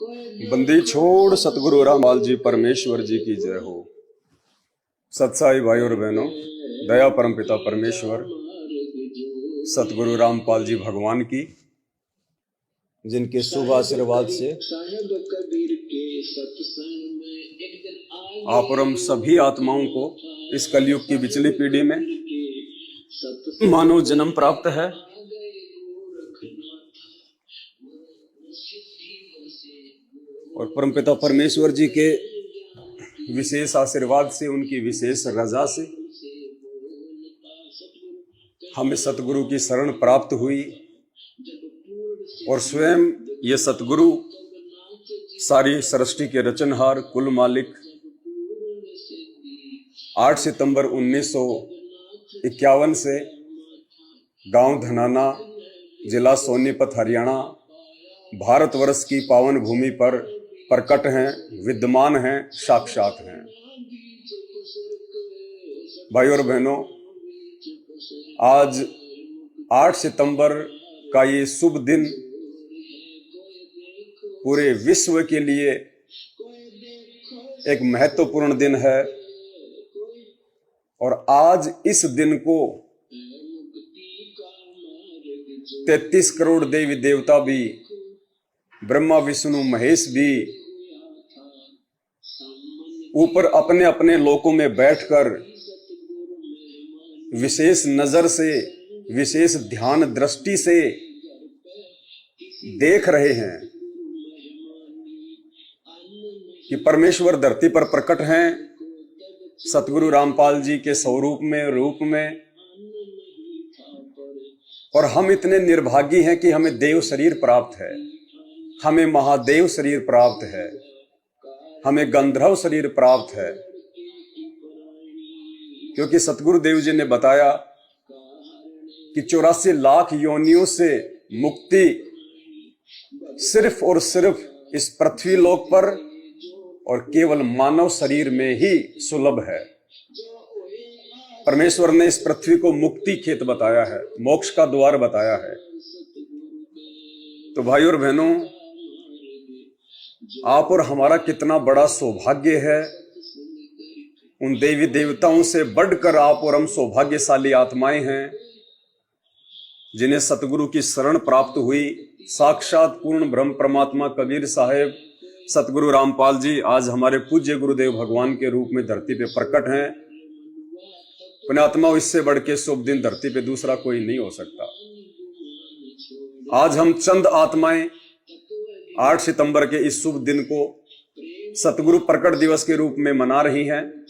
बंदी छोड़ सतगुरु रामपाल जी परमेश्वर जी की जय हो। सत्साई भाई और बहनों, दया परम पिता परमेश्वर सतगुरु रामपाल जी भगवान की, जिनके शुभ आशीर्वाद से आप और हम सभी आत्माओं को इस कलयुग की बिचली पीढ़ी में मानव जन्म प्राप्त है। और परमपिता परमेश्वर जी के विशेष आशीर्वाद से, उनकी विशेष रजा से हमें सतगुरु की शरण प्राप्त हुई। और स्वयं ये सतगुरु सारी सृष्टि के रचनहार, कुल मालिक 8 सितंबर 1951 से गांव धनाना, जिला सोनीपत, हरियाणा, भारतवर्ष की पावन भूमि पर प्रकट हैं, विद्यमान हैं, साक्षात हैं। भाई और बहनों, आज 8 सितंबर का ये शुभ दिन पूरे विश्व के लिए एक महत्वपूर्ण दिन है। और आज इस दिन को 33 करोड़ देवी देवता भी, ब्रह्मा विष्णु महेश भी ऊपर अपने अपने लोकों में बैठकर विशेष नजर से, विशेष ध्यान दृष्टि से देख रहे हैं कि परमेश्वर धरती पर प्रकट हैं सतगुरु रामपाल जी के स्वरूप में, रूप में। और हम इतने निर्भागी हैं कि हमें देव शरीर प्राप्त है, हमें महादेव शरीर प्राप्त है, हमें गंधर्व शरीर प्राप्त है। क्योंकि सतगुरु देव जी ने बताया कि 84 लाख योनियों से मुक्ति सिर्फ और सिर्फ इस पृथ्वी लोक पर और केवल मानव शरीर में ही सुलभ है। परमेश्वर ने इस पृथ्वी को मुक्ति खेत बताया है, मोक्ष का द्वार बताया है। तो भाई और बहनों, आप और हमारा कितना बड़ा सौभाग्य है। उन देवी देवताओं से बढ़कर आप और हम सौभाग्यशाली आत्माएं हैं जिन्हें सतगुरु की शरण प्राप्त हुई। साक्षात पूर्ण ब्रह्म परमात्मा कबीर साहेब सतगुरु रामपाल जी आज हमारे पूज्य गुरुदेव भगवान के रूप में धरती पे प्रकट हैं। पुण्यात्मा, इससे बढ़ के शुभ दिन धरती पे दूसरा कोई नहीं हो सकता। आज हम चंद आत्माएं 8 सितंबर के इस शुभ दिन को सतगुरु प्रकट दिवस के रूप में मना रही हैं।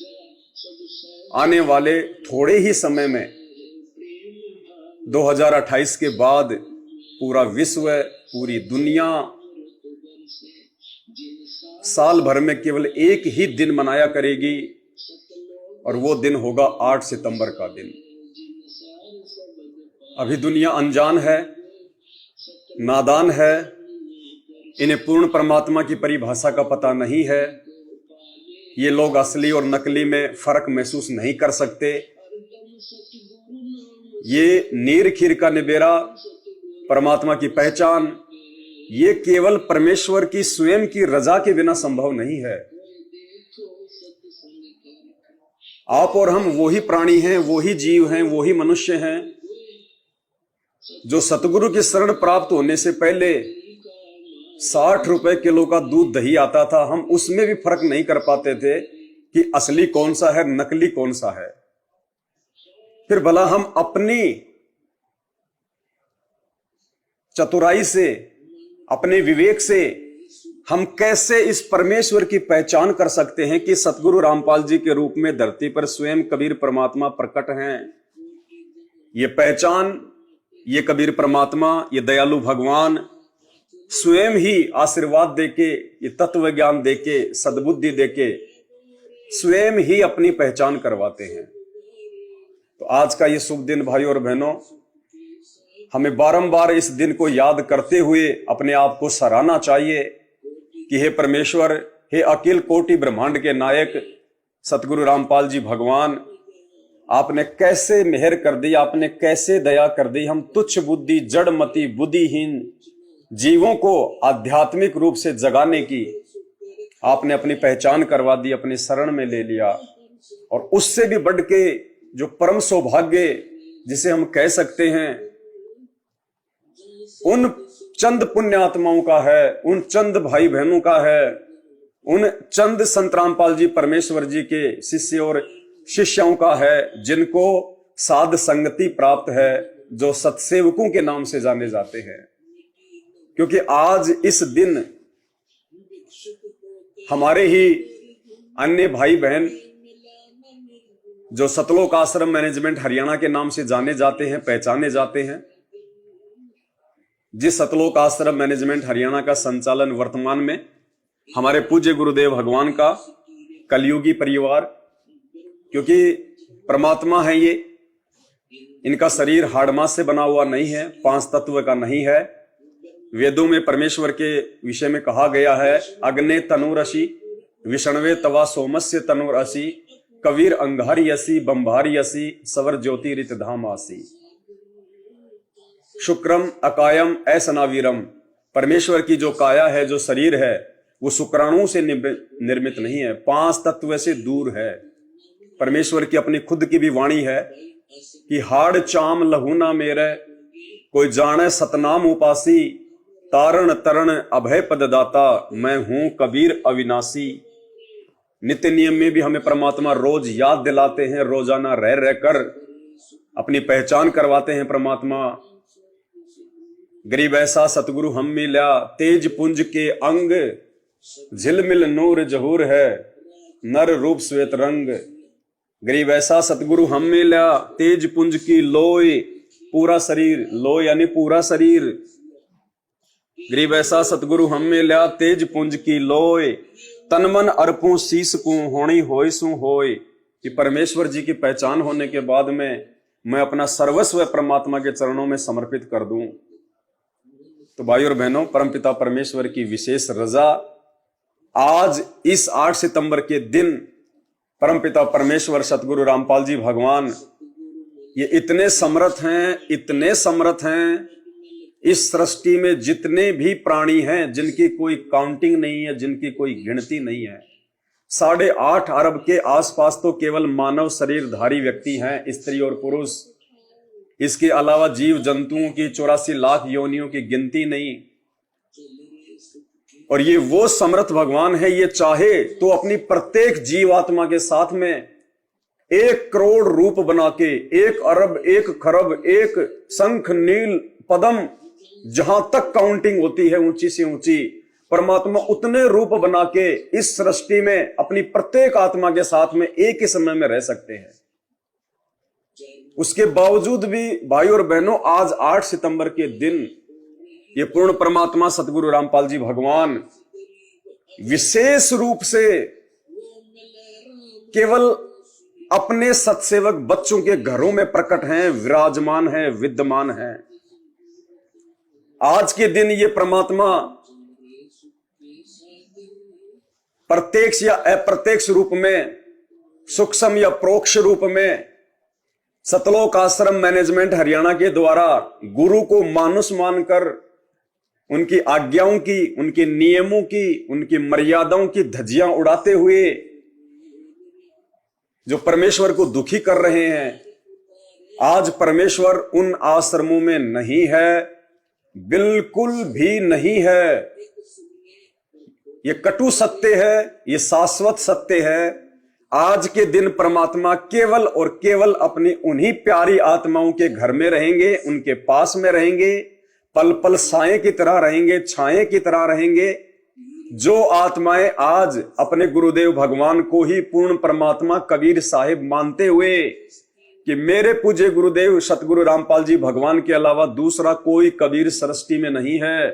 आने वाले थोड़े ही समय में 2028 के बाद पूरा विश्व, पूरी दुनिया साल भर में केवल एक ही दिन मनाया करेगी, और वो दिन होगा 8 सितंबर का दिन। अभी दुनिया अनजान है, नादान है, इन्हें पूर्ण परमात्मा की परिभाषा का पता नहीं है। ये लोग असली और नकली में फर्क महसूस नहीं कर सकते। ये नीर खीर का निबेरा, परमात्मा की पहचान, ये केवल परमेश्वर की स्वयं की रजा के बिना संभव नहीं है। आप और हम वही प्राणी हैं, वही जीव हैं, वही मनुष्य हैं जो सतगुरु की शरण प्राप्त होने से पहले 60 रुपए किलो का दूध दही आता था। हम उसमें भी फर्क नहीं कर पाते थे कि असली कौन सा है, नकली कौन सा है। फिर भला हम अपनी चतुराई से, अपने विवेक से हम कैसे इस परमेश्वर की पहचान कर सकते हैं कि सतगुरु रामपाल जी के रूप में धरती पर स्वयं कबीर परमात्मा प्रकट हैं। ये पहचान, ये कबीर परमात्मा, ये दयालु भगवान स्वयं ही आशीर्वाद देके, ये तत्व ज्ञान देके, सद्बुद्धि देके स्वयं ही अपनी पहचान करवाते हैं। तो आज का ये शुभ दिन भाई और बहनों, हमें बारंबार इस दिन को याद करते हुए अपने आप को सराहना चाहिए कि हे परमेश्वर, हे अखिल कोटि ब्रह्मांड के नायक सतगुरु रामपाल जी भगवान, आपने कैसे मेहर कर दी, आपने कैसे दया कर दी। हम तुच्छ बुद्धि, जड़मति, बुद्धिहीन जीवों को आध्यात्मिक रूप से जगाने की आपने अपनी पहचान करवा दी, अपनी शरण में ले लिया। और उससे भी बढ़ के जो परम सौभाग्य जिसे हम कह सकते हैं उन चंद पुण्य आत्माओं का है, उन चंद भाई बहनों का है, उन चंद संत रामपाल जी परमेश्वर जी के शिष्य और शिष्यों का है, जिनको साध संगति प्राप्त है, जो सत्सेवकों के नाम से जाने जाते हैं। क्योंकि आज इस दिन हमारे ही अन्य भाई बहन जो सतलोक आश्रम मैनेजमेंट हरियाणा के नाम से जाने जाते हैं, पहचाने जाते हैं, जिस सतलोक आश्रम मैनेजमेंट हरियाणा का संचालन वर्तमान में हमारे पूज्य गुरुदेव भगवान का कलयुगी परिवार, क्योंकि परमात्मा है ये, इनका शरीर हाड़मास से बना हुआ नहीं है, 5 तत्व का नहीं है। वेदों में परमेश्वर के विषय में कहा गया है, अग्ने तनुरसी विष्णवे तवा सोमस्य तनुरसी कबीर अंगारियसी बंभारियसी सवर ज्योतिरित धाम आसी। शुक्रम अकायम ऐसनावीरम, परमेश्वर की जो काया है, जो शरीर है, वो शुक्राणुओं से निर्मित नहीं है, 5 तत्व से दूर है। परमेश्वर की अपनी खुद की भी वाणी है कि हाड़ चाम लहूना मेरे कोई जाने सतनाम उपासी, तारण तरण अभय पददाता मैं हूं कबीर अविनाशी। नित्य नियम में भी हमें परमात्मा रोज याद दिलाते हैं, रोजाना रह रहकर अपनी पहचान करवाते हैं। परमात्मा गरीब ऐसा सतगुरु हम मिला, तेज पुंज के अंग झिलमिल नूर जहूर है, नर रूप श्वेत रंग। गरीब ऐसा सतगुरु हम मिला, तेज पुंज की लोय, पूरा शरीर, लोय यानी पूरा शरीर। गरीब ऐसा सतगुरु हम मिला, तेज पुंज की लोय, तन मन अर्पूं शीस को होनी होय सु होय। कि परमेश्वर जी की पहचान होने के बाद में मैं अपना सर्वस्व परमात्मा के चरणों में समर्पित कर दूं। तो भाई और बहनों, परमपिता परमेश्वर की विशेष रजा आज इस 8 सितंबर के दिन परमपिता परमेश्वर सतगुरु रामपाल जी भगवान ये इतने समर्थ हैं, इतने समर्थ हैं। इस सृष्टि में जितने भी प्राणी हैं, जिनकी कोई काउंटिंग नहीं है, जिनकी कोई गिनती नहीं है, 8.5 अरब के आसपास तो केवल मानव शरीरधारी व्यक्ति हैं, स्त्री और पुरुष। इसके अलावा जीव जंतुओं की 84 लाख योनियों की गिनती नहीं। और ये वो समर्थ भगवान है, ये चाहे तो अपनी प्रत्येक जीवात्मा के साथ में 1 करोड़ रूप बना के, 1 अरब, 1 खरब, 1 शंख नील पदम, जहां तक काउंटिंग होती है ऊंची से ऊंची, परमात्मा उतने रूप बना के इस सृष्टि में अपनी प्रत्येक आत्मा के साथ में एक ही समय में रह सकते हैं। उसके बावजूद भी भाई और बहनों, आज 8 सितंबर के दिन ये पूर्ण परमात्मा सतगुरु रामपाल जी भगवान विशेष रूप से केवल अपने सत्सेवक बच्चों के घरों में प्रकट हैं, विराजमान हैं, विद्यमान हैं। आज के दिन ये परमात्मा प्रत्यक्ष या अप्रत्यक्ष रूप में, सूक्ष्म या प्रोक्ष रूप में सतलोक आश्रम मैनेजमेंट हरियाणा के द्वारा गुरु को मानुष मानकर उनकी आज्ञाओं की, उनके नियमों की, उनकी मर्यादाओं की धज्जियां उड़ाते हुए जो परमेश्वर को दुखी कर रहे हैं, आज परमेश्वर उन आश्रमों में नहीं है, बिल्कुल भी नहीं है। ये कटु सत्य है, ये शाश्वत सत्य है। आज के दिन परमात्मा केवल और केवल अपनी उन्हीं प्यारी आत्माओं के घर में रहेंगे, उनके पास में रहेंगे, पल पल साए की तरह रहेंगे, छाए की तरह रहेंगे। जो आत्माएं आज अपने गुरुदेव भगवान को ही पूर्ण परमात्मा कबीर साहिब मानते हुए कि मेरे पूज्य गुरुदेव सतगुरु रामपाल जी भगवान के अलावा दूसरा कोई कबीर सृष्टि में नहीं है,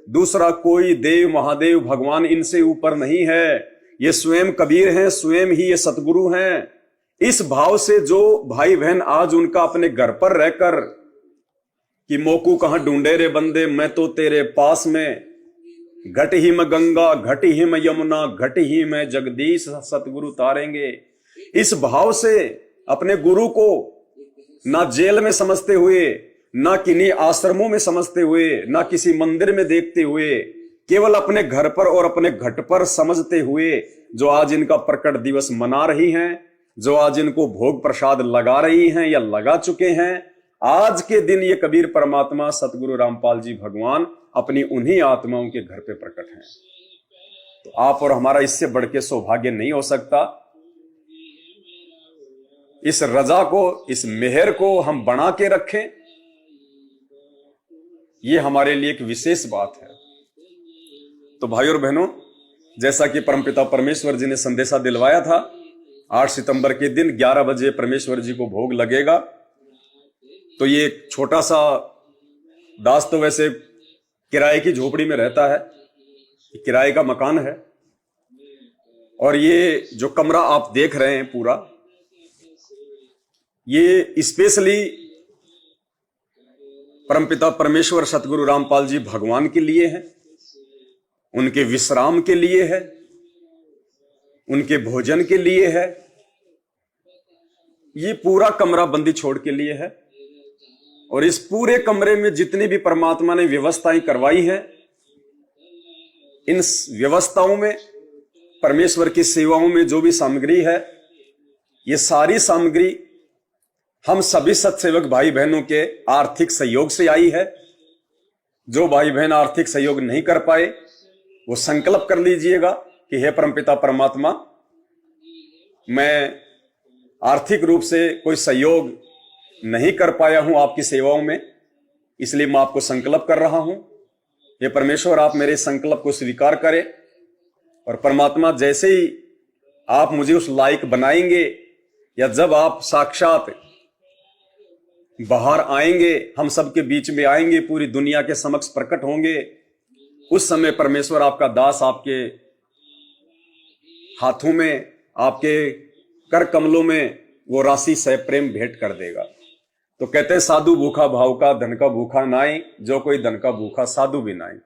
दूसरा कोई देव महादेव भगवान इनसे ऊपर नहीं है, ये स्वयं कबीर हैं, स्वयं ही ये सतगुरु हैं। इस भाव से जो भाई बहन आज उनका अपने घर पर रहकर कि मोकू कहां ढूंढे रे बंदे, मैं तो तेरे पास में, घट ही में गंगा, घट ही में यमुना, घट ही में जगदीश सतगुरु तारेंगे। इस भाव से अपने गुरु को ना जेल में समझते हुए, ना किन्हीं आश्रमों में समझते हुए, ना किसी मंदिर में देखते हुए, केवल अपने घर पर और अपने घट पर समझते हुए जो आज इनका प्रकट दिवस मना रही हैं, जो आज इनको भोग प्रसाद लगा रही हैं या लगा चुके हैं, आज के दिन ये कबीर परमात्मा सतगुरु रामपाल जी भगवान अपनी उन्हीं आत्माओं के घर पे प्रकट हैं। तो आप और हमारा इससे बढ़ के सौभाग्य नहीं हो सकता। इस रजा को, इस मेहर को हम बना के रखें, ये हमारे लिए एक विशेष बात है। तो भाई और बहनों, जैसा कि परमपिता परमेश्वर जी ने संदेशा दिलवाया था, 8 सितंबर के दिन 11 बजे परमेश्वर जी को भोग लगेगा। तो ये एक छोटा सा दास तो वैसे किराए की झोपड़ी में रहता है, किराए का मकान है, और ये जो कमरा आप देख रहे हैं पूरा, ये स्पेशली परमपिता परमेश्वर सतगुरु रामपाल जी भगवान के लिए है, उनके विश्राम के लिए है, उनके भोजन के लिए है। ये पूरा कमरा बंदी छोड़ के लिए है, और इस पूरे कमरे में जितनी भी परमात्मा ने व्यवस्थाएं करवाई हैं, इन व्यवस्थाओं में, परमेश्वर की सेवाओं में जो भी सामग्री है, ये सारी सामग्री हम सभी सत्सेवक भाई बहनों के आर्थिक सहयोग से आई है। जो भाई बहन आर्थिक सहयोग नहीं कर पाए, वो संकल्प कर लीजिएगा कि हे परमपिता परमात्मा, मैं आर्थिक रूप से कोई सहयोग नहीं कर पाया हूं आपकी सेवाओं में, इसलिए मैं आपको संकल्प कर रहा हूं। हे परमेश्वर, आप मेरे संकल्प को स्वीकार करें, और परमात्मा जैसे ही आप मुझे उस लायक बनाएंगे, या जब आप साक्षात बाहर आएंगे, हम सबके बीच में आएंगे, पूरी दुनिया के समक्ष प्रकट होंगे, उस समय परमेश्वर आपका दास आपके हाथों में, आपके कर कमलों में वो राशि सह प्रेम भेंट कर देगा। तो कहते हैं, साधु भूखा भाव का, धन का भूखा नाई, जो कोई धन का भूखा साधु भी नाई।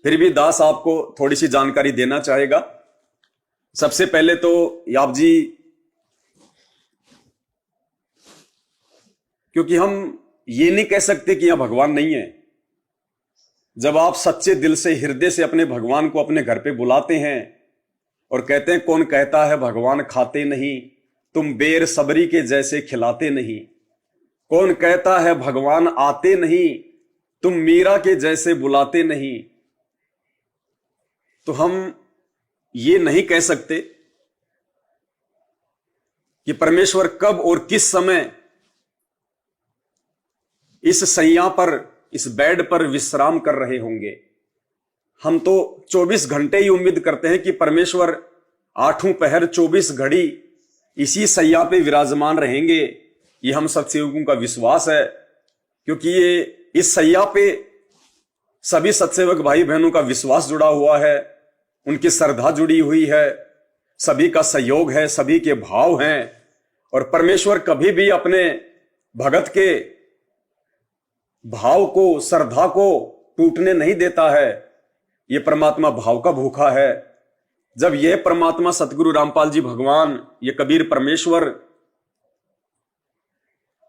फिर भी दास आपको थोड़ी सी जानकारी देना चाहेगा। सबसे पहले तो आप जी, क्योंकि हम ये नहीं कह सकते कि यहां भगवान नहीं है। जब आप सच्चे दिल से, हृदय से अपने भगवान को अपने घर पे बुलाते हैं और कहते हैं, कौन कहता है भगवान खाते नहीं, तुम बेर सबरी के जैसे खिलाते नहीं। कौन कहता है भगवान आते नहीं, तुम मीरा के जैसे बुलाते नहीं। तो हम ये नहीं कह सकते कि परमेश्वर कब और किस समय इस सैया पर, इस बेड पर विश्राम कर रहे होंगे। हम तो 24 घंटे ही उम्मीद करते हैं कि परमेश्वर 8 पहर 24 घड़ी इसी सैया पे विराजमान रहेंगे। ये हम सत्सेवकों का विश्वास है, क्योंकि ये इस सैया पे सभी सत्सेवक भाई बहनों का विश्वास जुड़ा हुआ है, उनकी श्रद्धा जुड़ी हुई है, सभी का सहयोग है, सभी के भाव हैं। और परमेश्वर कभी भी अपने भगत के भाव को, श्रद्धा को टूटने नहीं देता है। ये परमात्मा भाव का भूखा है। जब यह परमात्मा सतगुरु रामपाल जी भगवान, ये कबीर परमेश्वर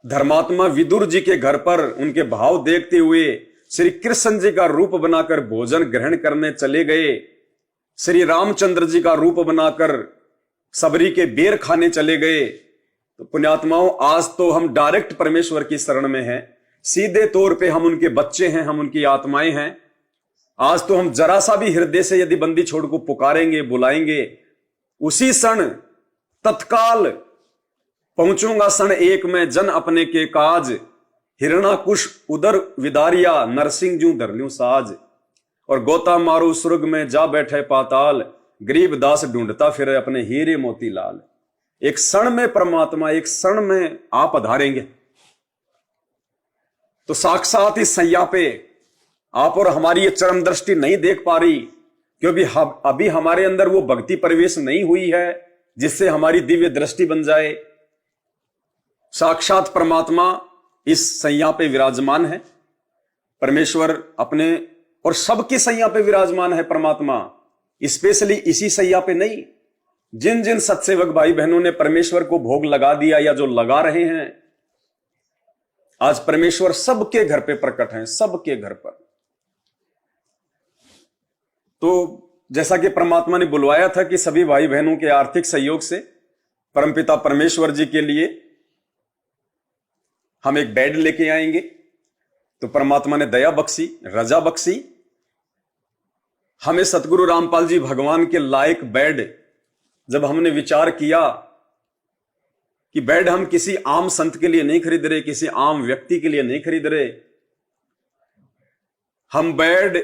धर्मात्मा विदुर जी के घर पर उनके भाव देखते हुए श्री कृष्ण जी का रूप बनाकर भोजन ग्रहण करने चले गए, श्री रामचंद्र जी का रूप बनाकर सबरी के बेर खाने चले गए, तो पुण्यात्माओं, आज तो हम डायरेक्ट परमेश्वर की शरण में हैं। सीधे तौर पे हम उनके बच्चे हैं, हम उनकी आत्माएं हैं। आज तो हम जरा सा भी हृदय से यदि बंदी छोड़ को पुकारेंगे, बुलाएंगे, उसी क्षण तत्काल पहुंचूंगा क्षण एक में जन अपने के काज, हिरणाकुश उदर विदारिया, नरसिंह जू धरल्यू साज। और गोता मारू स्वर्ग में जा बैठे पाताल, गरीब दास ढूंढता फिर अपने हीरे मोती लाल। एक क्षण में परमात्मा, एक क्षण में आप आधारेंगे। तो साक्षात इस सैया पे आप और हमारी ये चरम दृष्टि नहीं देख पा रही, क्योंकि अभी हमारे अंदर वो भक्ति प्रवेश नहीं हुई है जिससे हमारी दिव्य दृष्टि बन जाए। साक्षात परमात्मा इस सैया पे विराजमान है। परमेश्वर अपने और सबकी सैया पे विराजमान है परमात्मा, स्पेशली इसी सैया पे नहीं। जिन जिन सत्सेवक भाई बहनों ने परमेश्वर को भोग लगा दिया या जो लगा रहे हैं, आज परमेश्वर सबके घर पे प्रकट हैं, सबके घर पर। तो जैसा कि परमात्मा ने बुलवाया था कि सभी भाई बहनों के आर्थिक सहयोग से परमपिता परमेश्वर जी के लिए हम एक बेड लेके आएंगे, तो परमात्मा ने दया बख्शी, रजा बख्शी। हमें सतगुरु रामपाल जी भगवान के लायक बेड, जब हमने विचार किया कि बेड हम किसी आम संत के लिए नहीं खरीद रहे, किसी आम व्यक्ति के लिए नहीं खरीद रहे, हम बेड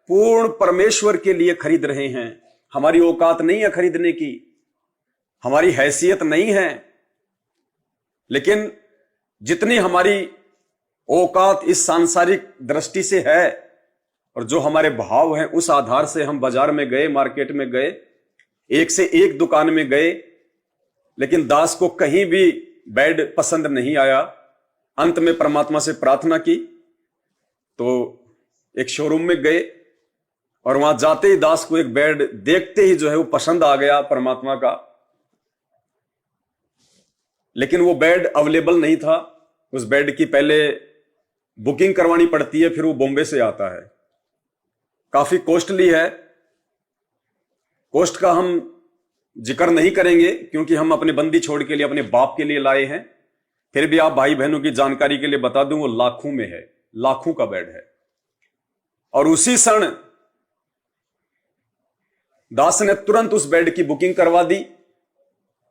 पूर्ण परमेश्वर के लिए खरीद रहे हैं। हमारी औकात नहीं है खरीदने की, हमारी हैसियत नहीं है, लेकिन जितनी हमारी औकात इस सांसारिक दृष्टि से है और जो हमारे भाव हैं, उस आधार से हम बाजार में गए, मार्केट में गए, एक से एक दुकान में गए, लेकिन दास को कहीं भी बेड पसंद नहीं आया। अंत में परमात्मा से प्रार्थना की तो एक शोरूम में गए और वहां जाते ही दास को एक बेड देखते ही जो है वो पसंद आ गया परमात्मा का, लेकिन वो बेड अवेलेबल नहीं था। उस बेड की पहले बुकिंग करवानी पड़ती है, फिर वो बॉम्बे से आता है, काफी कॉस्टली है। कॉस्ट का हम जिक्र नहीं करेंगे क्योंकि हम अपने बंदी छोड़ के लिए, अपने बाप के लिए लाए हैं। फिर भी आप भाई बहनों की जानकारी के लिए बता दूं, वो लाखों में है, लाखों का बेड है। और उसी क्षण दास ने तुरंत उस बेड की बुकिंग करवा दी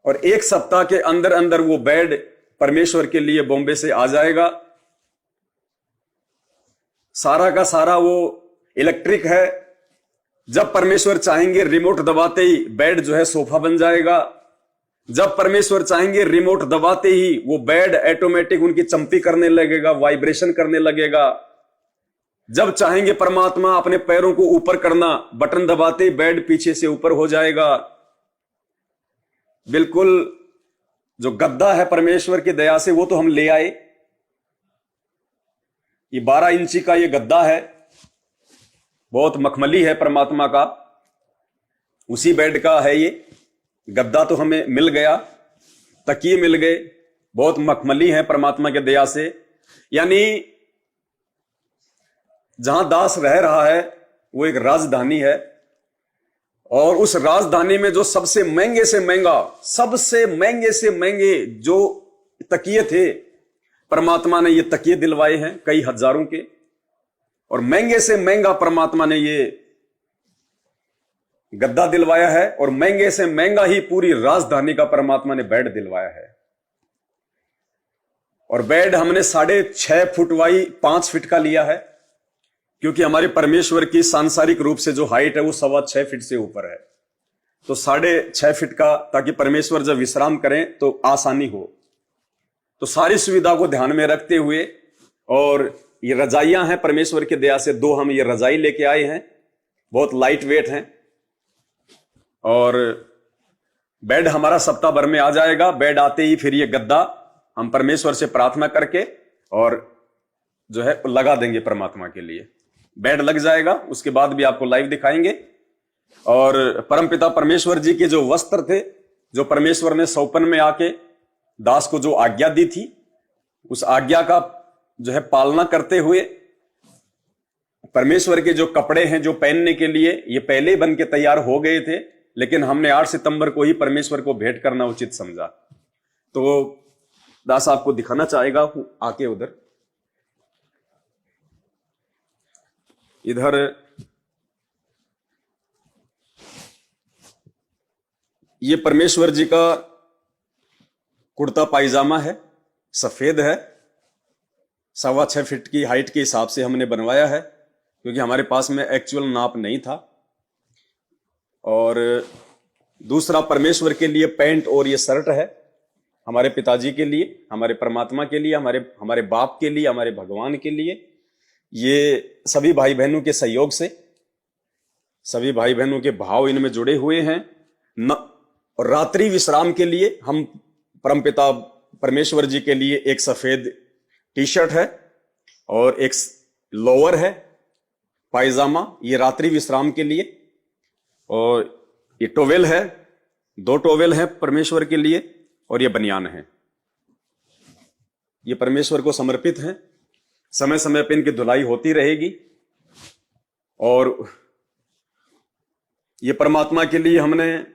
और एक सप्ताह के अंदर अंदर वो बेड परमेश्वर के लिए बॉम्बे से आ जाएगा। सारा का सारा वो इलेक्ट्रिक है। जब परमेश्वर चाहेंगे रिमोट दबाते ही बेड जो है सोफा बन जाएगा। जब परमेश्वर चाहेंगे रिमोट दबाते ही वो बेड ऑटोमेटिक उनकी चंपी करने लगेगा, वाइब्रेशन करने लगेगा। जब चाहेंगे परमात्मा अपने पैरों को ऊपर करना, बटन दबाते ही बेड पीछे से ऊपर हो जाएगा। बिल्कुल जो गद्दा है परमेश्वर की दया से वो तो हम ले आए। ये 12 इंची का ये गद्दा है, बहुत मखमली है परमात्मा का, उसी बेड का है ये गद्दा। तो हमें मिल गया, तकिए मिल गए, बहुत मखमली है परमात्मा के दया से। यानी जहां दास रह रहा है वो एक राजधानी है, और उस राजधानी में जो सबसे महंगे से महंगा, सबसे महंगे से महंगे जो तकिए थे, परमात्मा ने ये तकिए दिलवाए हैं कई हजारों के। और महंगे से महंगा परमात्मा ने ये गद्दा दिलवाया है, और महंगे से महंगा ही पूरी राजधानी का परमात्मा ने बेड दिलवाया है। और बेड हमने 6.5 फुट वाई 5 फीट का लिया है, क्योंकि हमारे परमेश्वर की सांसारिक रूप से जो हाइट है वो 6.25 फीट से ऊपर है। तो 6.5 फीट का, ताकि परमेश्वर जब विश्राम करें तो आसानी हो। तो सारी सुविधा को ध्यान में रखते हुए, और ये रजाइयां हैं परमेश्वर की दया से, 2 हम ये रजाई लेके आए हैं, बहुत लाइट वेट हैं। और बेड हमारा सप्ताह भर में आ जाएगा। बेड आते ही फिर ये गद्दा हम परमेश्वर से प्रार्थना करके और जो है लगा देंगे परमात्मा के लिए। बेड लग जाएगा, उसके बाद भी आपको लाइव दिखाएंगे। और परमपिता परमेश्वर जी के जो वस्त्र थे, जो परमेश्वर ने सौपन में आके दास को जो आज्ञा दी थी, उस आज्ञा का जो है पालना करते हुए परमेश्वर के जो कपड़े हैं जो पहनने के लिए, ये पहले बन के तैयार हो गए थे, लेकिन हमने 8 सितंबर को ही परमेश्वर को भेंट करना उचित समझा। तो दास आपको दिखाना चाहेगा आके उधर, इधर ये परमेश्वर जी का कुर्ता पायजामा है, सफेद है, 6.25 फीट की हाइट के हिसाब से हमने बनवाया है, क्योंकि हमारे पास में एक्चुअल नाप नहीं था। और दूसरा परमेश्वर के लिए पैंट और ये शर्ट है, हमारे पिताजी के लिए, हमारे परमात्मा के लिए, हमारे बाप के लिए, हमारे भगवान के लिए। ये सभी भाई बहनों के सहयोग से, सभी भाई बहनों के भाव इनमें जुड़े हुए हैं। और रात्रि विश्राम के लिए हम परमपिता परमेश्वर जी के लिए एक सफेद टी शर्ट है और एक लोअर है, पायजामा, ये रात्रि विश्राम के लिए। और ये टोवेल है, 2 टोवेल है परमेश्वर के लिए, और ये बनियान है। ये परमेश्वर को समर्पित हैं। समय समय पर इनकी धुलाई होती रहेगी और ये परमात्मा के लिए हमने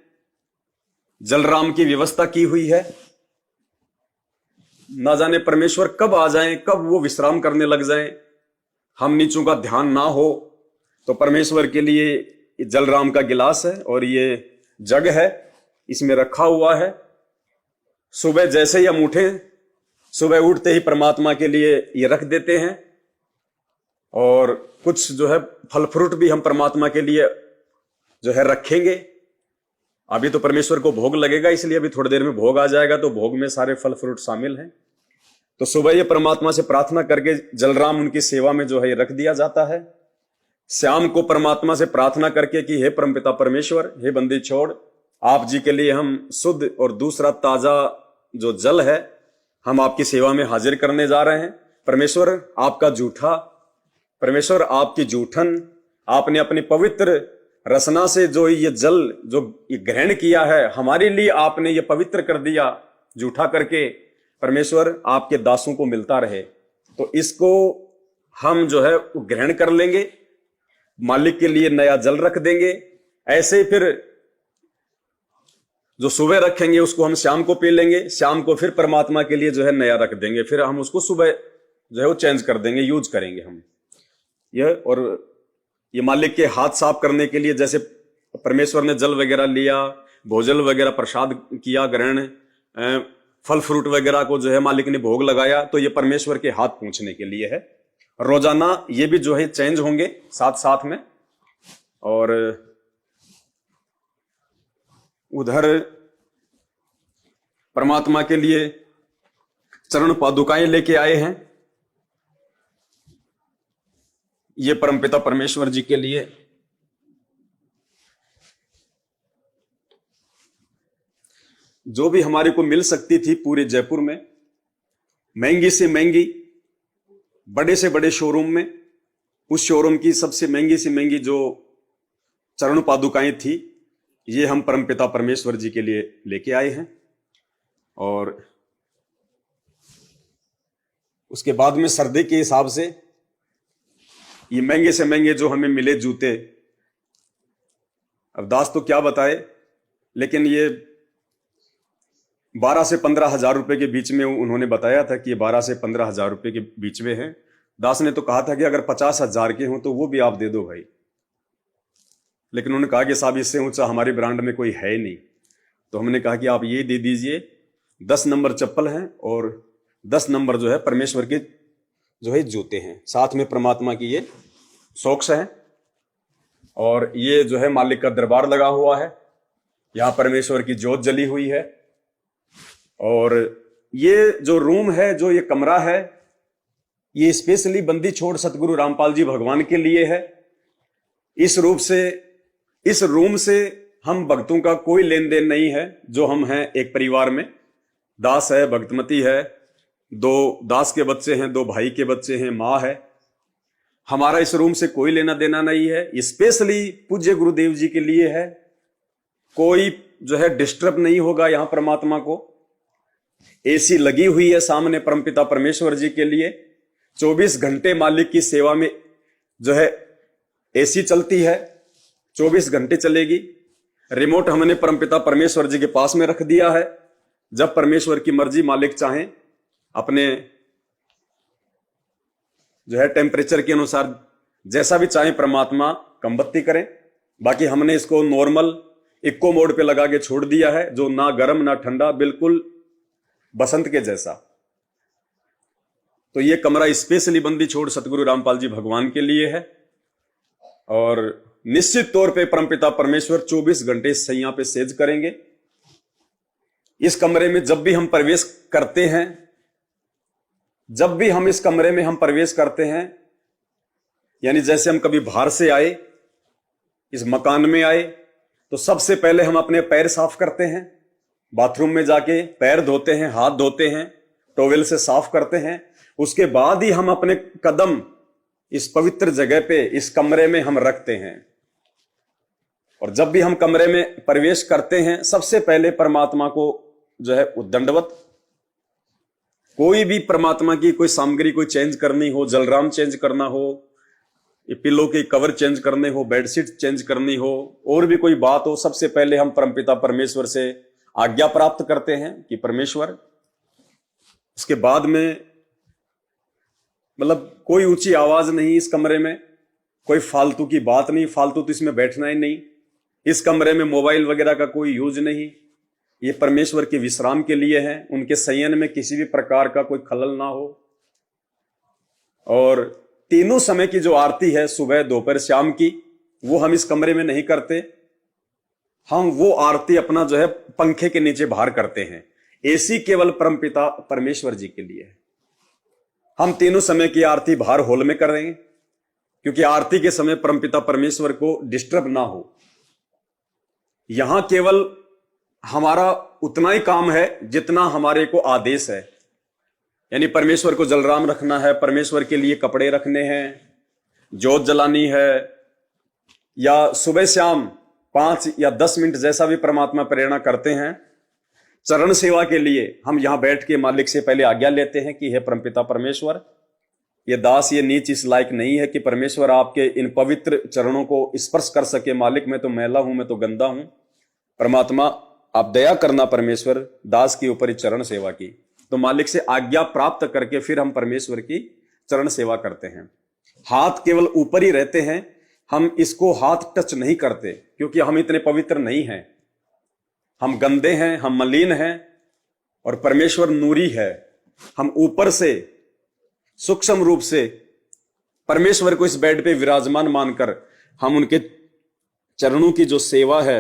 जलराम की व्यवस्था की हुई है। ना जाने परमेश्वर कब आ जाएं, कब वो विश्राम करने लग जाएं, हम नीचों का ध्यान ना हो। तो परमेश्वर के लिए ये जलराम का गिलास है और ये जग है, इसमें रखा हुआ है। सुबह जैसे ही हम उठे, सुबह उठते ही परमात्मा के लिए ये रख देते हैं। और कुछ जो है फल फ्रूट भी हम परमात्मा के लिए जो है रखेंगे। अभी तो परमेश्वर को भोग लगेगा, इसलिए अभी थोड़ी देर में भोग आ जाएगा, तो भोग में सारे फल फ्रूट शामिल हैं। तो सुबह ये परमात्मा से प्रार्थना करके जलराम उनकी सेवा में जो है रख दिया जाता है। शाम को परमात्मा से प्रार्थना करके कि हे परमपिता परमेश्वर, हे बंदी छोड़, आप जी के लिए हम शुद्ध और दूसरा ताजा जो जल है हम आपकी सेवा में हाजिर करने जा रहे हैं। परमेश्वर आपका जूठा, परमेश्वर आपकी जूठन, आपने अपनी पवित्र रसना से जो ये जल जो ये ग्रहण किया है, हमारे लिए आपने ये पवित्र कर दिया जूठा करके। परमेश्वर आपके दासों को मिलता रहे, तो इसको हम जो है ग्रहण कर लेंगे, मालिक के लिए नया जल रख देंगे। ऐसे फिर जो सुबह रखेंगे उसको हम शाम को पी लेंगे, शाम को फिर परमात्मा के लिए जो है नया रख देंगे, फिर हम उसको सुबह जो है वो चेंज कर देंगे, यूज करेंगे हम यह। और ये मालिक के हाथ साफ करने के लिए, जैसे परमेश्वर ने जल वगैरह लिया, भोजन वगैरह प्रसाद किया ग्रहण, फल फ्रूट वगैरह को जो है मालिक ने भोग लगाया, तो ये परमेश्वर के हाथ पूछने के लिए है। रोजाना ये भी जो है चेंज होंगे साथ साथ में। और उधर परमात्मा के लिए चरण पादुकाएं लेके आए हैं, ये परमपिता परमेश्वर जी के लिए। जो भी हमारे को मिल सकती थी पूरे जयपुर में, महंगी से महंगी, बड़े से बड़े शोरूम में, उस शोरूम की सबसे महंगी से महंगी जो चरण पादुकाएं थी, ये हम परमपिता परमेश्वर जी के लिए लेके आए हैं। और उसके बाद में सर्दी के हिसाब से ये महंगे से महंगे जो हमें मिले जूते, अब दास तो क्या बताए, लेकिन ये 12 से 15 हजार रुपए के बीच में उन्होंने बताया था कि ये 12 से 15 हजार रुपए के बीच में है। दास ने तो कहा था कि अगर 50 हजार के हों तो वो भी आप दे दो भाई, लेकिन उन्होंने कहा कि साहब इससे ऊंचा हमारी ब्रांड में कोई है ही नहीं। तो हमने कहा कि आप ये दे दीजिए, 10 नंबर चप्पल हैं और 10 नंबर जो है परमेश्वर के जो है जूते हैं, साथ में परमात्मा की ये सॉक्स हैं। और ये जो है मालिक का दरबार लगा हुआ है, यहां परमेश्वर की ज्योत जली हुई है। और ये जो रूम है, जो ये कमरा है, ये स्पेशली बंदी छोड़ सतगुरु रामपाल जी भगवान के लिए है। इस रूम से हम भक्तों का कोई लेन देन नहीं है। जो हम हैं एक परिवार में, दास है, भक्तमती है, 2 दास के बच्चे हैं, 2 भाई के बच्चे हैं, माँ है। हमारा इस रूम से कोई लेना देना नहीं है, स्पेशली पूज्य गुरुदेव जी के लिए है। कोई जो है डिस्टर्ब नहीं होगा यहां परमात्मा को। एसी लगी हुई है सामने परमपिता परमेश्वर जी के लिए, 24 घंटे मालिक की सेवा में जो है एसी चलती है, 24 घंटे चलेगी। रिमोट हमने परमपिता परमेश्वर जी के पास में रख दिया है, जब परमेश्वर की मर्जी मालिक चाहें अपने जो है टेम्परेचर के अनुसार जैसा भी चाहें परमात्मा कम बत्ती करें। बाकी हमने इसको नॉर्मल इको मोड पे लगा के छोड़ दिया है, जो ना गर्म ना ठंडा, बिल्कुल बसंत के जैसा। तो ये कमरा स्पेशली बंदी छोड़ सतगुरु रामपाल जी भगवान के लिए है। और निश्चित तौर पे परमपिता परमेश्वर 24 घंटे सैया पे सेज करेंगे। इस कमरे में जब भी हम प्रवेश करते हैं, जब भी हम इस कमरे में हम प्रवेश करते हैं, यानी जैसे हम कभी बाहर से आए, इस मकान में आए, तो सबसे पहले हम अपने पैर साफ करते हैं, बाथरूम में जाके पैर धोते हैं, हाथ धोते हैं, टॉवेल से साफ करते हैं। उसके बाद ही हम अपने कदम इस पवित्र जगह पे, इस कमरे में हम रखते हैं। और जब भी हम कमरे में प्रवेश करते हैं, सबसे पहले परमात्मा को जो है दंडवत कोई भी परमात्मा की कोई सामग्री कोई चेंज करनी हो, जलराम चेंज करना हो, ये पिल्लो के कवर चेंज करने हो, बेडशीट चेंज करनी हो, और भी कोई बात हो, सबसे पहले हम परमपिता परमेश्वर से आज्ञा प्राप्त करते हैं कि परमेश्वर। उसके बाद में मतलब कोई ऊंची आवाज नहीं इस कमरे में, कोई फालतू की बात नहीं, फालतू तो इसमें बैठना ही नहीं, इस कमरे में मोबाइल वगैरह का कोई यूज नहीं। ये परमेश्वर के विश्राम के लिए है, उनके संयन में किसी भी प्रकार का कोई खलल ना हो। और तीनों समय की जो आरती है, सुबह दोपहर शाम की, वो हम इस कमरे में नहीं करते। हम वो आरती अपना जो है पंखे के नीचे बाहर करते हैं। एसी केवल परमपिता परमेश्वर जी के लिए है। हम तीनों समय की आरती बाहर हॉल में करेंगे, क्योंकि आरती के समय परमपिता परमेश्वर को डिस्टर्ब ना हो। यहां केवल हमारा उतना ही काम है जितना हमारे को आदेश है, यानी परमेश्वर को जलराम रखना है, परमेश्वर के लिए कपड़े रखने हैं, जोत जलानी है, या सुबह शाम 5 या 10 मिनट जैसा भी परमात्मा प्रेरणा करते हैं। चरण सेवा के लिए हम यहां बैठ के मालिक से पहले आज्ञा लेते हैं कि हे परमपिता परमेश्वर, ये दास ये नीच इस लायक नहीं है कि परमेश्वर आपके इन पवित्र चरणों को स्पर्श कर सके। मालिक मैं तो मैला हूं, मैं तो गंदा हूं, परमात्मा आप दया करना परमेश्वर दास के ऊपर चरण सेवा की। तो मालिक से आज्ञा प्राप्त करके फिर हम परमेश्वर की चरण सेवा करते हैं। हाथ केवल ऊपर ही रहते हैं, हम इसको हाथ टच नहीं करते, क्योंकि हम इतने पवित्र नहीं हैं। हम गंदे हैं, हम मलिन हैं, और परमेश्वर नूरी है। हम ऊपर से सूक्ष्म रूप से परमेश्वर को इस बेड पे विराजमान मानकर हम उनके चरणों की जो सेवा है,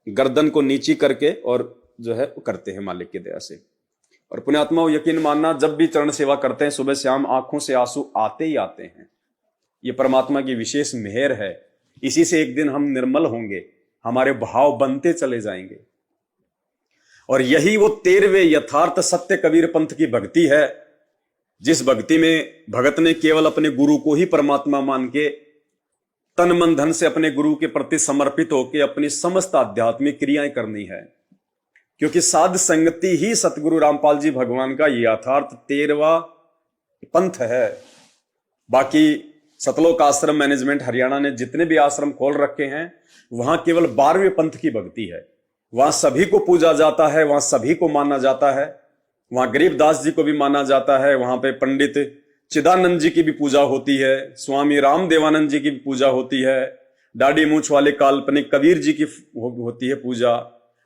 गर्दन को नीची करके और जो है वो करते हैं मालिक की दया से। और पुण्यात्माओं यकीन मानना, जब भी चरण सेवा करते हैं सुबह शाम आंखों से आंसू आते ही आते हैं। ये परमात्मा की विशेष मेहर है। इसी से एक दिन हम निर्मल होंगे, हमारे भाव बनते चले जाएंगे। और यही वो 13वें यथार्थ सत्य कबीर पंथ की भक्ति है, जिस भक्ति में भगत ने केवल अपने गुरु को ही परमात्मा मान के तन मन धन से अपने गुरु के प्रति समर्पित होकर अपनी समस्त आध्यात्मिक क्रियाएं करनी है। क्योंकि साध संगति ही सतगुरु रामपाल जी भगवान का यथार्थ 13वां पंथ है। बाकी सतलोक आश्रम मैनेजमेंट हरियाणा ने जितने भी आश्रम खोल रखे हैं, वहां केवल 12वें पंथ की भक्ति है। वहां सभी को पूजा जाता है, वहां सभी को माना जाता है, वहां गरीबदास जी को भी माना जाता है, वहां पे पंडित चिदानंद जी की भी पूजा होती है, स्वामी राम देवानंद जी की भी पूजा होती है, दाढ़ी मूछ वाले काल्पनिक कबीर जी की होती है पूजा,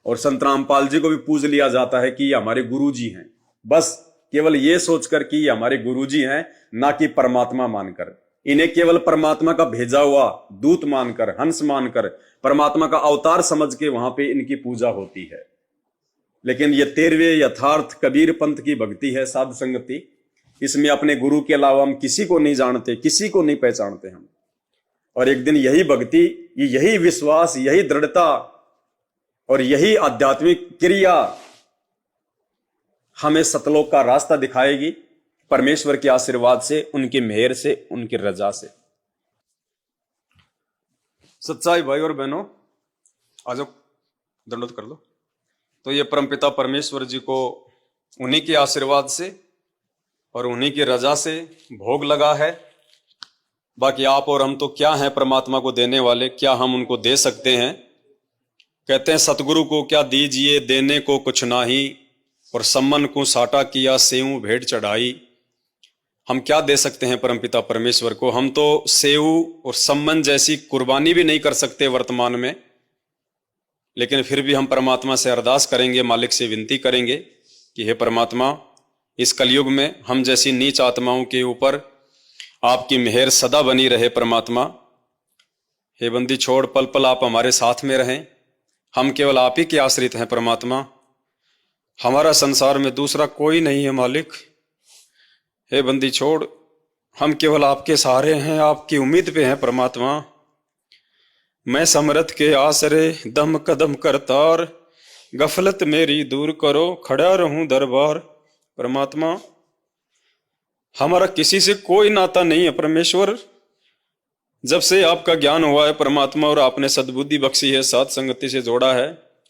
और संत रामपाल जी को भी पूज लिया जाता है कि ये हमारे गुरु जी हैं। बस केवल ये सोचकर कि ये हमारे गुरु जी हैं, ना कि परमात्मा मानकर। इन्हें केवल परमात्मा का भेजा हुआ दूत मानकर, हंस मानकर, परमात्मा का अवतार समझ के वहां पे इनकी पूजा होती है। लेकिन ये 13वें यथार्थ कबीर पंथ की भक्ति है, साध संगति। इसमें अपने गुरु के अलावा हम किसी को नहीं जानते, किसी को नहीं पहचानते हम। और एक दिन यही भक्ति, यही विश्वास, यही दृढ़ता और यही आध्यात्मिक क्रिया हमें सतलोक का रास्ता दिखाएगी, परमेश्वर के आशीर्वाद से, उनकी मेहर से, उनकी रजा से। सच्चाई भाई और बहनों, आ जाओ, दंडोत कर लो। तो ये परमपिता परमेश्वर जी को उन्हीं के आशीर्वाद से और उन्हीं की रजा से भोग लगा है। बाकी आप और हम तो क्या हैं परमात्मा को देने वाले, क्या हम उनको दे सकते हैं? कहते हैं सतगुरु को क्या दीजिए, देने को कुछ नाही, और सम्मन को साटा किया, सेऊ भेंट चढ़ाई। हम क्या दे सकते हैं परमपिता परमेश्वर को? हम तो सेऊ और सम्मन जैसी कुर्बानी भी नहीं कर सकते वर्तमान में, लेकिन फिर भी हम परमात्मा से अरदास करेंगे, मालिक से विनती करेंगे कि हे परमात्मा, इस कलयुग में हम जैसी नीच आत्माओं के ऊपर आपकी मेहर सदा बनी रहे। परमात्मा हे बंदी छोड़, पल पल आप हमारे साथ में रहें। हम केवल आप ही के आश्रित हैं परमात्मा, हमारा संसार में दूसरा कोई नहीं है मालिक। हे बंदी छोड़, हम केवल आपके सहारे हैं, आपकी उम्मीद पे हैं परमात्मा। मैं समरथ के आसरे दम कदम करतार, गफलत मेरी दूर करो, खड़ा रहूं दरबार। परमात्मा हमारा किसी से कोई नाता नहीं है परमेश्वर। जब से आपका ज्ञान हुआ है परमात्मा, और आपने सद्बुद्धि बख्शी है, साथ संगति से जोड़ा है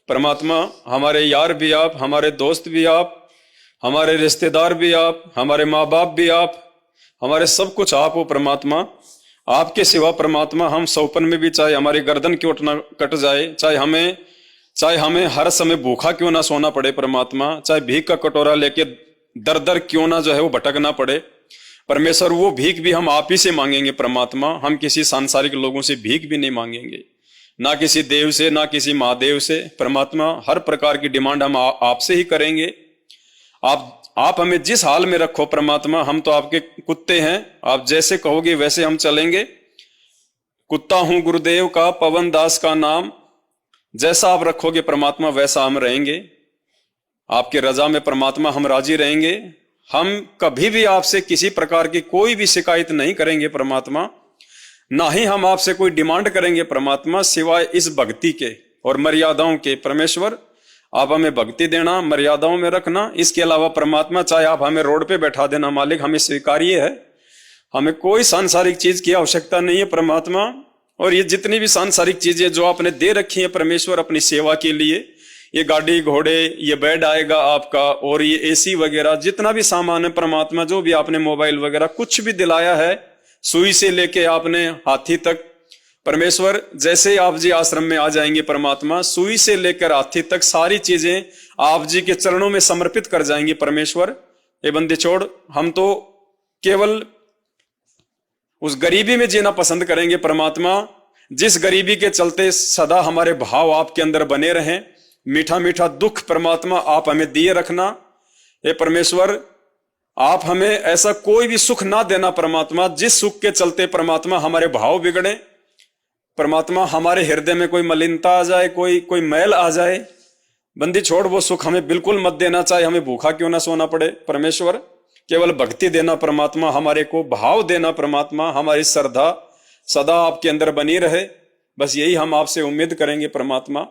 परमात्मा, हमारे यार भी आप, हमारे दोस्त भी आप, हमारे रिश्तेदार भी आप, हमारे माँ बाप भी आप, हमारे सब कुछ आप हो परमात्मा। आपके सिवा परमात्मा हम सौपन में भी, चाहे हमारी गर्दन क्यों ना कट जाए, चाहे हमें हर समय भूखा क्यों ना सोना पड़े परमात्मा, चाहे भीख का कटोरा लेके दर दर क्यों ना जो है वो भटकना पड़े परमेश्वर, वो भीख भी हम आप ही से मांगेंगे परमात्मा। हम किसी सांसारिक लोगों से भीख भी नहीं मांगेंगे, ना किसी देव से, ना किसी महादेव से परमात्मा। हर प्रकार की डिमांड हम आपसे ही करेंगे। आप हमें जिस हाल में रखो परमात्मा, हम तो आपके कुत्ते हैं, आप जैसे कहोगे वैसे हम चलेंगे। कुत्ता हूं गुरुदेव का, पवन दास का नाम, जैसा आप रखोगे परमात्मा वैसा हम रहेंगे। आपके रजा में परमात्मा हम राजी रहेंगे। हम कभी भी आपसे किसी प्रकार की कोई भी शिकायत नहीं करेंगे परमात्मा, ना ही हम आपसे कोई डिमांड करेंगे परमात्मा, सिवाय इस भक्ति के और मर्यादाओं के। परमेश्वर आप हमें भक्ति देना, मर्यादाओं में रखना, इसके अलावा परमात्मा चाहे आप हमें रोड पे बैठा देना मालिक, हमें स्वीकार्य है। हमें कोई सांसारिक चीज की आवश्यकता नहीं है परमात्मा। और ये जितनी भी सांसारिक चीजें जो आपने दे रखी है परमेश्वर अपनी सेवा के लिए, ये गाड़ी घोड़े, ये बेड आएगा आपका, और ये एसी वगैरह, जितना भी सामान है परमात्मा, जो भी आपने मोबाइल वगैरह कुछ भी दिलाया है, सुई से लेके आपने हाथी तक परमेश्वर, जैसे आप जी आश्रम में आ जाएंगे परमात्मा, सुई से लेकर हाथी तक सारी चीजें आप जी के चरणों में समर्पित कर जाएंगे परमेश्वर। ये बंदी छोड़, हम तो केवल उस गरीबी में जीना पसंद करेंगे परमात्मा, जिस गरीबी के चलते सदा हमारे भाव आपके अंदर बने रहें। मीठा मीठा दुख परमात्मा आप हमें दिए रखना। हे परमेश्वर, आप हमें ऐसा कोई भी सुख ना देना परमात्मा, जिस सुख के चलते परमात्मा हमारे भाव बिगड़े परमात्मा, हमारे हृदय में कोई मलिनता आ जाए, कोई मैल आ जाए। बंदी छोड़, वो सुख हमें बिल्कुल मत देना, चाहे हमें भूखा क्यों ना सोना पड़े परमेश्वर। केवल भक्ति देना परमात्मा, हमारे को भाव देना परमात्मा, हमारी श्रद्धा सदा आपके अंदर बनी रहे। बस यही हम आपसे उम्मीद करेंगे परमात्मा।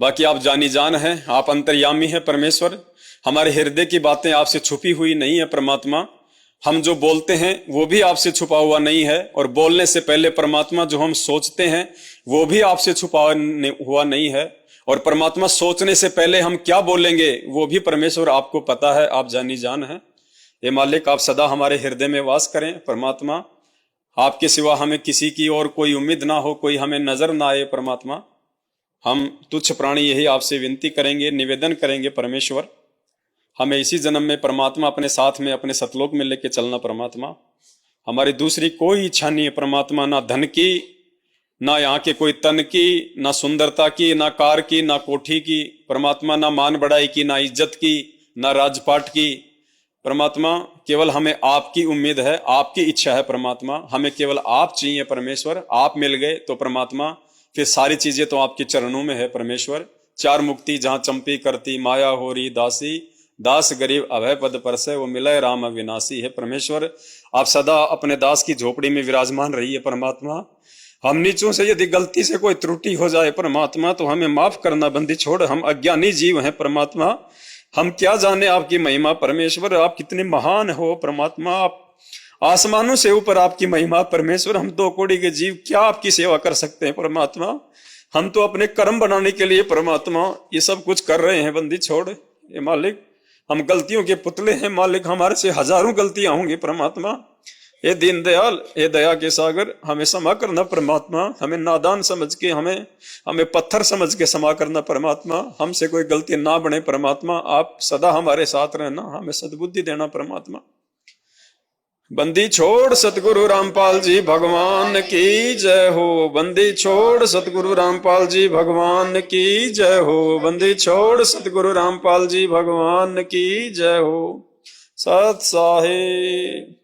बाकी आप जानी जान हैं, आप अंतर्यामी हैं परमेश्वर। हमारे हृदय की बातें आपसे छुपी हुई नहीं है परमात्मा। हम जो बोलते हैं वो भी आपसे छुपा हुआ नहीं है, और बोलने से पहले परमात्मा जो हम सोचते हैं वो भी आपसे छुपा हुआ नहीं है। और परमात्मा सोचने से पहले हम क्या बोलेंगे वो भी परमेश्वर आपको पता है, आप जानी जान हैं। ये मालिक, आप सदा हमारे हृदय में वास करें परमात्मा। आपके सिवा हमें किसी की और कोई उम्मीद ना हो, कोई हमें नजर ना आए परमात्मा। हम तुच्छ प्राणी यही आपसे विनती करेंगे, निवेदन करेंगे परमेश्वर, हमें इसी जन्म में परमात्मा अपने साथ में, अपने सतलोक में लेके चलना परमात्मा। हमारी दूसरी कोई इच्छा नहीं है परमात्मा, ना धन की, ना यहाँ के कोई तन की, ना सुंदरता की, ना कार की, ना कोठी की परमात्मा, ना मान बढ़ाई की, ना इज्जत की, ना राजपाट की परमात्मा। केवल हमें आपकी उम्मीद है, आपकी इच्छा है परमात्मा। हमें केवल आप चाहिए परमेश्वर। आप मिल गए तो परमात्मा फिर सारी चीजें तो आपके चरणों में है परमेश्वर। चार मुक्ति जहां चंपी करती, माया होरी दासी, दास गरीब अभय पद परसे, वो मिलय राम अविनाशी है परमेश्वर। आप सदा अपने दास की झोपड़ी में विराजमान रहिए परमात्मा। हम नीचों से यदि गलती से कोई त्रुटि हो जाए परमात्मा तो हमें माफ करना। बंदी छोड़, हम अज्ञानी जीव हैं परमात्मा, हम क्या जाने आपकी महिमा परमेश्वर। आप कितने महान हो परमात्मा, आप आसमानों से ऊपर आपकी महिमा परमेश्वर। हम दो कोड़ी के जीव क्या आपकी सेवा कर सकते हैं परमात्मा। हम तो अपने कर्म बनाने के लिए परमात्मा ये सब कुछ कर रहे हैं। बंदी छोड़, ये मालिक, हम गलतियों के पुतले हैं मालिक, हमारे से हजारों गलतियां होंगी परमात्मा। ये दीन दयाल, ये दया के सागर, हमें क्षमा करना परमात्मा। हमें नादान समझ के, हमें पत्थर समझ के क्षमा करना परमात्मा। हमसे कोई गलती ना बने परमात्मा। आप सदा हमारे साथ रहना, हमें सद्बुद्धि देना परमात्मा। बंदी छोड़ सतगुरु रामपाल जी भगवान की जय हो। बंदी छोड़ सतगुरु रामपाल जी भगवान की जय हो। बंदी छोड़ सतगुरु रामपाल जी भगवान की जय हो। सत साहिब।